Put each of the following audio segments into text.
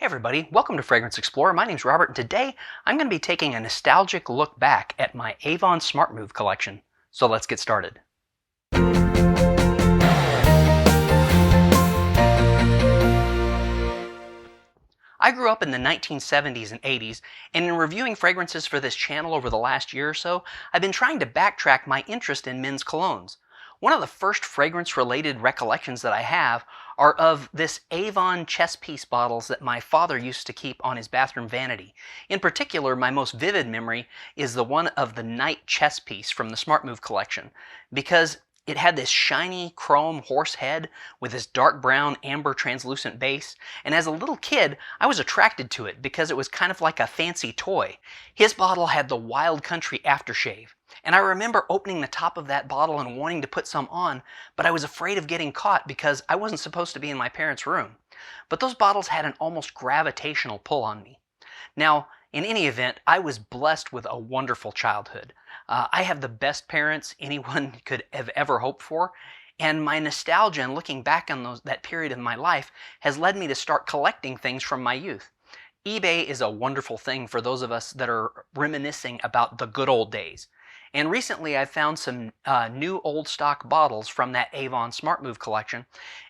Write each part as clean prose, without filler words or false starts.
Hey everybody, welcome to Fragrance Explorer. My name's Robert, and today I'm going to be taking a nostalgic look back at my Avon Smart Move collection. So let's get started. I grew up in the 1970s and 80s, and in reviewing fragrances for this channel over the last year or so, I've been trying to backtrack my interest in men's colognes. One of the first fragrance-related recollections that I have are of this Avon Chess Piece bottles that my father used to keep on his bathroom vanity. In particular, my most vivid memory is the one of the Night Chess Piece from the Smart Move collection, because it had this shiny chrome horse head with this dark brown amber translucent base, and as a little kid I was attracted to it because it was kind of like a fancy toy. His bottle had the Wild Country aftershave, and I remember opening the top of that bottle and wanting to put some on, but I was afraid of getting caught because I wasn't supposed to be in my parents' room. But those bottles had an almost gravitational pull on me. Now, in any event, I was blessed with a wonderful childhood. I have the best parents anyone could have ever hoped for, and my nostalgia and looking back on that period of my life has led me to start collecting things from my youth. eBay is a wonderful thing for those of us that are reminiscing about the good old days. And recently I found some new old stock bottles from that Avon Smart Move collection,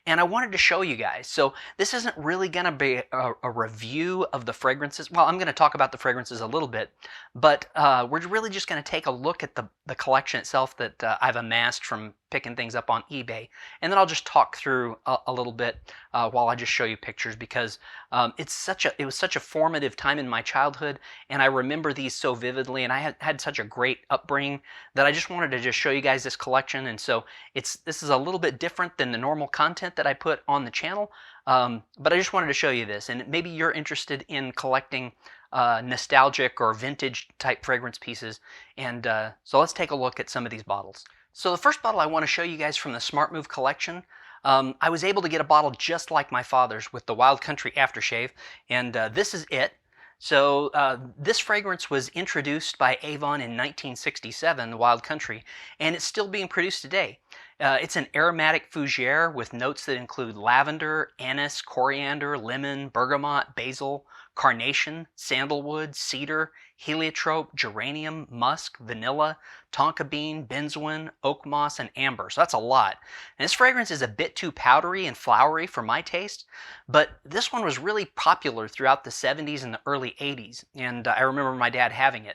and I wanted to show you guys. So this isn't really going to be a review of the fragrances. Well, I'm going to talk about the fragrances a little bit, but we're really just going to take a look at the collection itself that I've amassed from picking things up on eBay. And then I'll just talk through a little bit while I just show you pictures, because it was such a formative time in my childhood, and I remember these so vividly, and I had such a great upbringing that I just wanted to just show you guys this collection. And so this is a little bit different than the normal content that I put on the channel, but I just wanted to show you this, and maybe you're interested in collecting nostalgic or vintage type fragrance pieces. And so let's take a look at some of these bottles. So the first bottle I want to show you guys from the Smart Move collection, I was able to get a bottle just like my father's with the Wild Country aftershave, and this is it. So this fragrance was introduced by Avon in 1967, the Wild Country, and it's still being produced today. It's an aromatic fougere with notes that include lavender, anise, coriander, lemon, bergamot, basil, carnation, sandalwood, cedar, heliotrope, geranium, musk, vanilla, tonka bean, benzoin, oak moss, and amber. So that's a lot. And this fragrance is a bit too powdery and flowery for my taste, but this one was really popular throughout the 70s and the early 80s, and I remember my dad having it.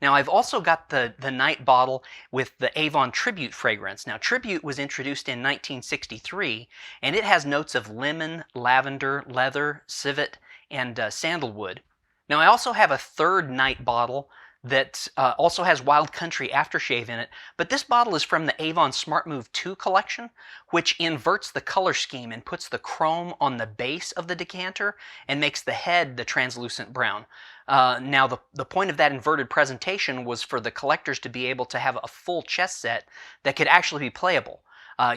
Now I've also got the Night bottle with the Avon Tribute fragrance. Now Tribute was introduced in 1963, and it has notes of lemon, lavender, leather, civet, and sandalwood. Now I also have a third Night bottle that also has Wild Country aftershave in it, but this bottle is from the Avon Smart Move 2 collection, which inverts the color scheme and puts the chrome on the base of the decanter and makes the head the translucent brown. Now the point of that inverted presentation was for the collectors to be able to have a full chess set that could actually be playable.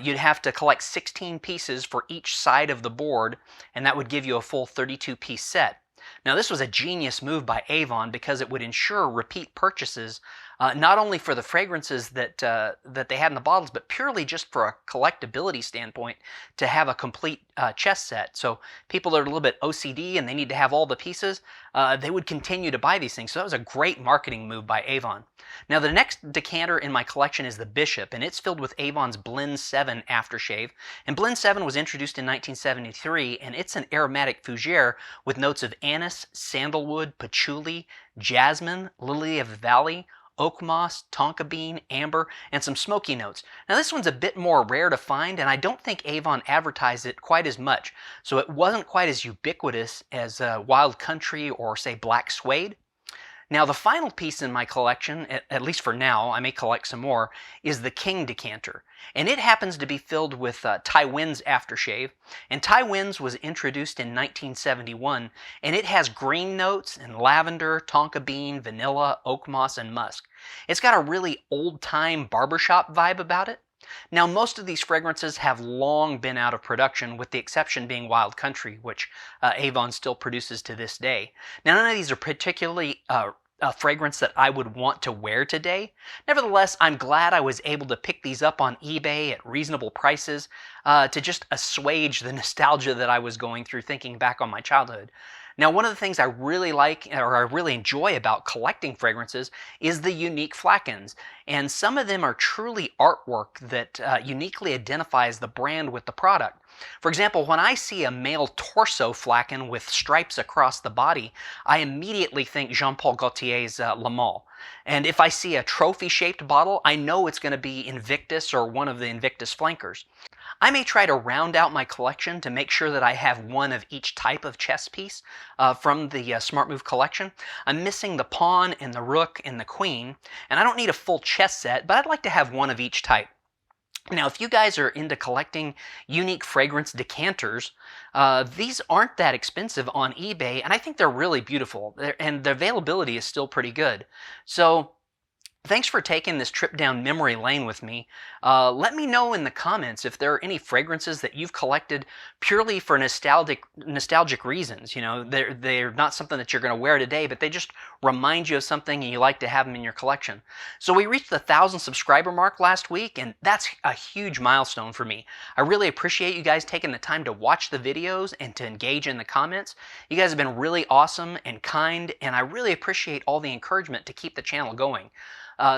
You'd have to collect 16 pieces for each side of the board, and that would give you a full 32-piece set. Now this was a genius move by Avon because it would ensure repeat purchases, not only for the fragrances that they had in the bottles, but purely just for a collectability standpoint to have a complete chess set. So people that are a little bit OCD and they need to have all the pieces, they would continue to buy these things. So that was a great marketing move by Avon. Now the next decanter in my collection is the Bishop, and it's filled with Avon's Blend 7 aftershave. And Blend 7 was introduced in 1973, and it's an aromatic fougere with notes of anise, sandalwood, patchouli, jasmine, lily of the valley, oak moss, tonka bean, amber, and some smoky notes. Now this one's a bit more rare to find, and I don't think Avon advertised it quite as much, so it wasn't quite as ubiquitous as Wild Country or, say, Black Suede. Now the final piece in my collection, at least for now, I may collect some more, is the King decanter. And it happens to be filled with Tai Wynn's aftershave. And Tai Wynn's was introduced in 1971, and it has green notes and lavender, tonka bean, vanilla, oak moss, and musk. It's got a really old-time barbershop vibe about it. Now most of these fragrances have long been out of production, with the exception being Wild Country, which Avon still produces to this day. Now none of these are particularly a fragrance that I would want to wear today. Nevertheless, I'm glad I was able to pick these up on eBay at reasonable prices to just assuage the nostalgia that I was going through thinking back on my childhood. Now, one of the things I really like or I really enjoy about collecting fragrances is the unique flacons. And some of them are truly artwork that uniquely identifies the brand with the product. For example, when I see a male torso flacon with stripes across the body, I immediately think Jean-Paul Gaultier's Le Male. And if I see a trophy-shaped bottle, I know it's going to be Invictus or one of the Invictus flankers. I may try to round out my collection to make sure that I have one of each type of chess piece from the Smart Move collection. I'm missing the pawn and the rook and the queen, and I don't need a full chess set, but I'd like to have one of each type. Now, if you guys are into collecting unique fragrance decanters, these aren't that expensive on eBay, and I think they're really beautiful, and the availability is still pretty good. So, thanks for taking this trip down memory lane with me. Let me know in the comments if there are any fragrances that you've collected purely for nostalgic reasons. You know, they're not something that you're going to wear today, but they just remind you of something and you like to have them in your collection. So we reached the 1,000 subscriber mark last week, and that's a huge milestone for me. I really appreciate you guys taking the time to watch the videos and to engage in the comments. You guys have been really awesome and kind, and I really appreciate all the encouragement to keep the channel going.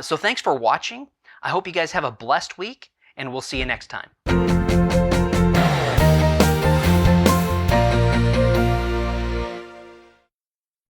So thanks for watching. I hope you guys have a blessed week, and we'll see you next time.